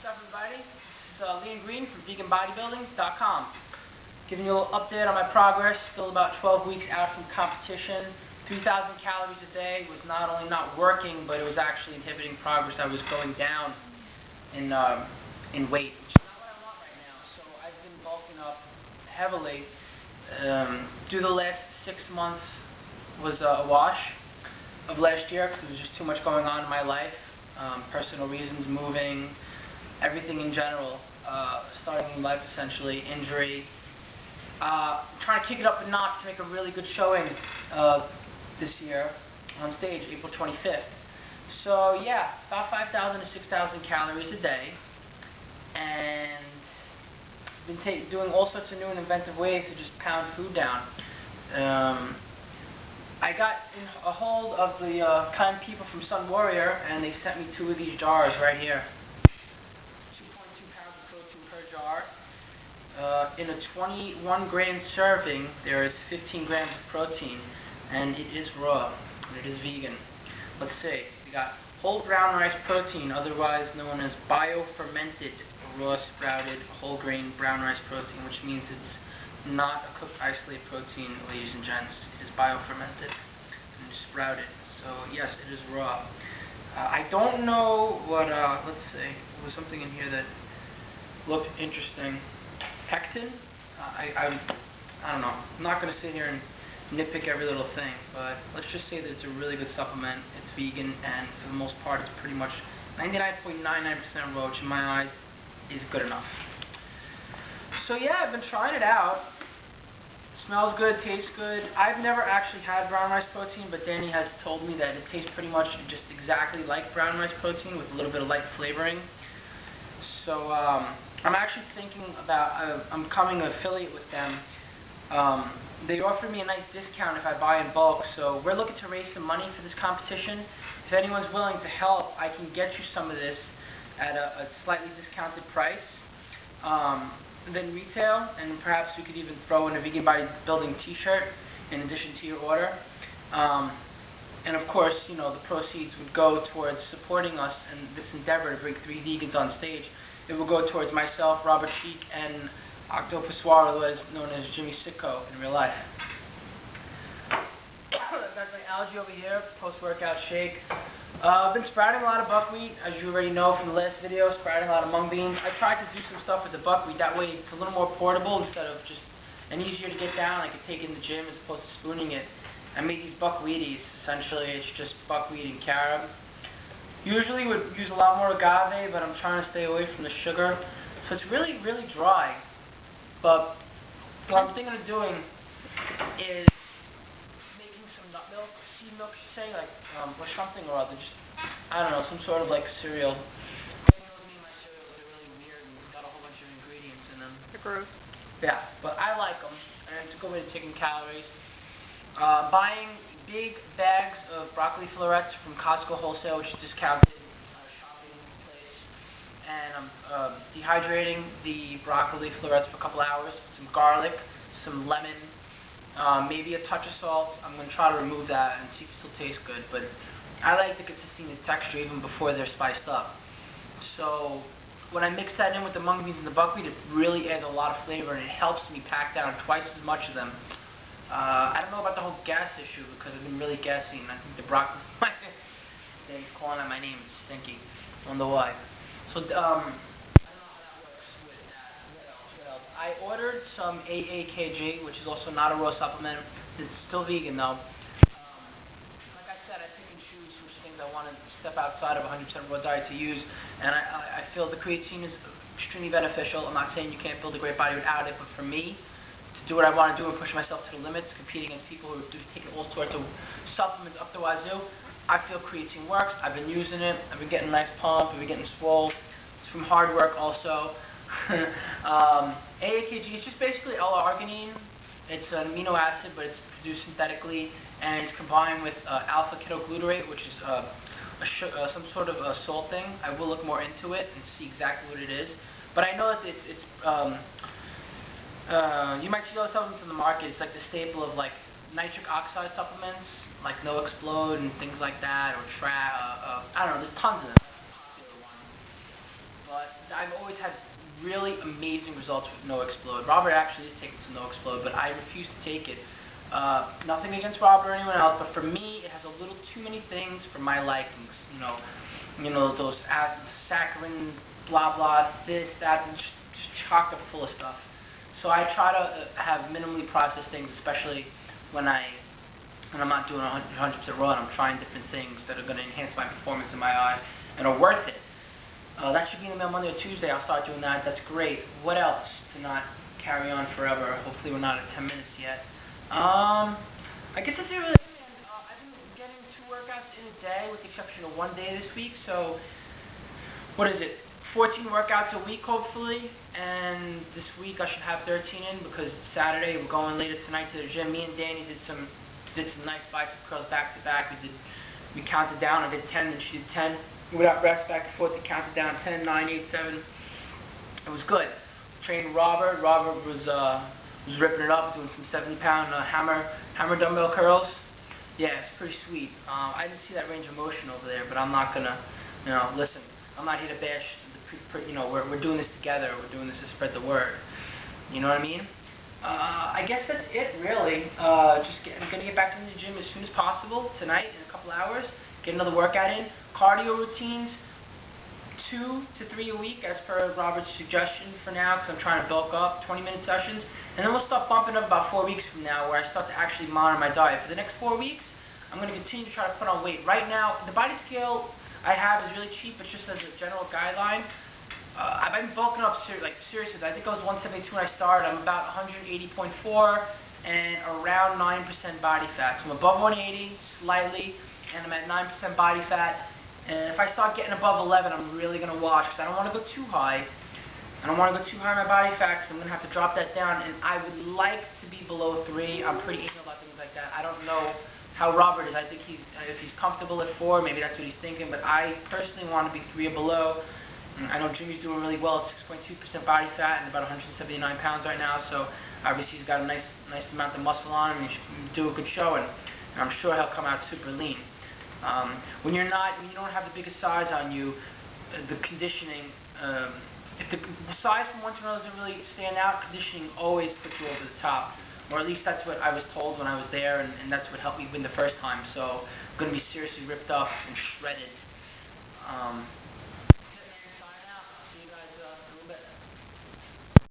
up, everybody? This is Liam Green from veganbodybuilding.com. Giving you a little update on my progress. Still about 12 weeks out from competition. 3,000 calories a day was not only not working, but it was actually inhibiting progress. I was going down in weight, which is not what I want right now. So I've been bulking up heavily. Through the last 6 months was a wash of last year because there was just too much going on in my life. Personal reasons, moving, everything in general, starting a new life essentially, injury. Trying to kick it up a notch to make a really good showing this year on stage, April 25th. So yeah, about 5,000 to 6,000 calories a day, and been doing all sorts of new and inventive ways to just pound food down. I got in a hold of the kind people from Sunwarrior, and they sent me 2 of these jars right here. 2.2 pounds of protein per jar. In a 21-gram serving, there is 15 grams of protein, and it is raw, and it is vegan. Let's see. We got whole brown rice protein, otherwise known as bio-fermented raw sprouted whole grain brown rice protein, which means it's not a cooked isolated protein, ladies and gents. It is bio-fermented and sprouted. So yes, it is raw. I don't know what, let's see, there was something in here that looked interesting. Pectin? I don't know. I'm not going to sit here and nitpick every little thing, but let's just say that it's a really good supplement. It's vegan, and for the most part, it's pretty much 99.99% raw, which in my eyes is good enough. So yeah, I've been trying it out. Smells good, tastes good. I've never actually had brown rice protein, but Danny has told me that it tastes pretty much just exactly like brown rice protein with a little bit of light flavoring. So I'm actually thinking about, I'm becoming an affiliate with them. They offered me a nice discount if I buy in bulk, so we're looking to raise some money for this competition. If anyone's willing to help, I can get you some of this at a slightly discounted price than retail, and perhaps we could even throw in a vegan bodybuilding t-shirt in addition to your order. And of course, you know, the proceeds would go towards supporting us in this endeavor to bring 3 vegans on stage. It will go towards myself, Robert Sheik, and Octopus Swol, known as Jimmy Sicko in real life. I've got my algae over here, post-workout shake. I've been sprouting a lot of buckwheat, as you already know from the last video, sprouting a lot of mung beans. I tried to do some stuff with the buckwheat, that way it's a little more portable instead of just, and easier to get down. I could take it in the gym as opposed to spooning it. I made these buckwheaties, essentially it's just buckwheat and carob. Usually would use a lot more agave, but I'm trying to stay away from the sugar. So it's really, really dry. But what I'm thinking of doing is making some nut milk, seed milk, say, like, or something or other. Just, I don't know, some sort of like cereal. My cereals are really weird and got a whole bunch of ingredients in them. They're gross. Yeah, but I like them, and it's a good way to take in calories. Buying big bags of broccoli florets from Costco Wholesale, which is discounted shopping place, and I'm dehydrating the broccoli florets for a couple hours, some garlic, some lemon, maybe a touch of salt. I'm going to try to remove that and see if it still tastes good, but I like the consistency and texture even before they're spiced up. So when I mix that in with the mung beans and the buckwheat, it really adds a lot of flavor, and it helps me pack down twice as much of them. I don't know about the whole gas issue because I've been really gassy, and I think the broccoli, they're calling out my name, it's stinky. I wonder why. So, I don't know how that works with that. What else? I ordered some AAKG, which is also not a raw supplement. It's still vegan, though. Like I said, I pick and choose which things I want to step outside of 100% raw diet to use, and I feel the creatine is extremely beneficial. I'm not saying you can't build a great body without it, but for me, do what I want to do and push myself to the limits, competing against people who are taking all sorts of supplements up the wazoo. I feel creatine works. I've been using it. I've been getting a nice pump. I've been getting swole. It's from hard work also. AAKG is just basically L-arginine. It's an amino acid, but it's produced synthetically, and it's combined with alpha-ketoglutarate, which is some sort of a salt thing. I will look more into it and see exactly what it is. But I know that you might see other supplements in the market. It's like the staple of like nitric oxide supplements, like No Explode and things like that, or I don't know, there's tons of them. but I've always had really amazing results with No Explode. Robert actually is taking some No Explode, but I refuse to take it. Nothing against Robert or anyone else, but for me, it has a little too many things for my likings. You know those saccharin, blah blah, this, that, and just chock up full of stuff. So I try to have minimally processed things, especially when I'm not doing 100% raw and I'm trying different things that are going to enhance my performance in my eye and are worth it. That should be in the mail Monday or Tuesday. I'll start doing that. That's great. What else to not carry on forever? Hopefully we're not at 10 minutes yet. I guess that's it really. I've been getting 2 workouts in a day with the exception of 1 day this week. So what is it? 14 workouts a week hopefully, and this week I should have 13 in because it's Saturday. We're going later tonight to the gym. Me and Danny did some nice bicep curls back to back. We counted down. I did 10, and she did 10 without rest, back and forth. We counted down 10, 9, 8, 7. It was good. Trained Robert. Robert was ripping it up, doing some 70-pound hammer dumbbell curls. Yeah, it's pretty sweet. I didn't see that range of motion over there, but I'm not gonna, listen. I'm not here to bash. We're doing this together. We're doing this to spread the word. You know what I mean? I guess that's it, really. I'm going to get back into the gym as soon as possible tonight in a couple hours, get another workout in. Cardio routines, 2 to 3 a week as per Robert's suggestion for now, because I'm trying to bulk up, 20-minute sessions. And then we'll start bumping up about 4 weeks from now where I start to actually monitor my diet. For the next 4 weeks, I'm going to continue to try to put on weight. Right now, the body scale I have is really cheap, but just as a general guideline. I've been bulking up seriously. I think I was 172 when I started. I'm about 180.4 and around 9% body fat. So I'm above 180 slightly, and I'm at 9% body fat. And if I start getting above 11, I'm really going to watch because I don't want to go too high. I don't want to go too high on my body fat because I'm going to have to drop that down. And I would like to be below 3. I'm pretty anal about things like that. I don't know how Robert is. I think if he's comfortable at 4, maybe that's what he's thinking. But I personally want to be 3 or below. I know Jimmy's doing really well at 6.2% body fat and about 179 pounds right now, so obviously he's got a nice amount of muscle on him and he should do a good showing. And I'm sure he'll come out super lean. When you don't have the biggest size on you, the conditioning, if the size from one to another doesn't really stand out, conditioning always puts you over the top. Or at least that's what I was told when I was there, and that's what helped me win the first time. So I'm going to be seriously ripped up and shredded.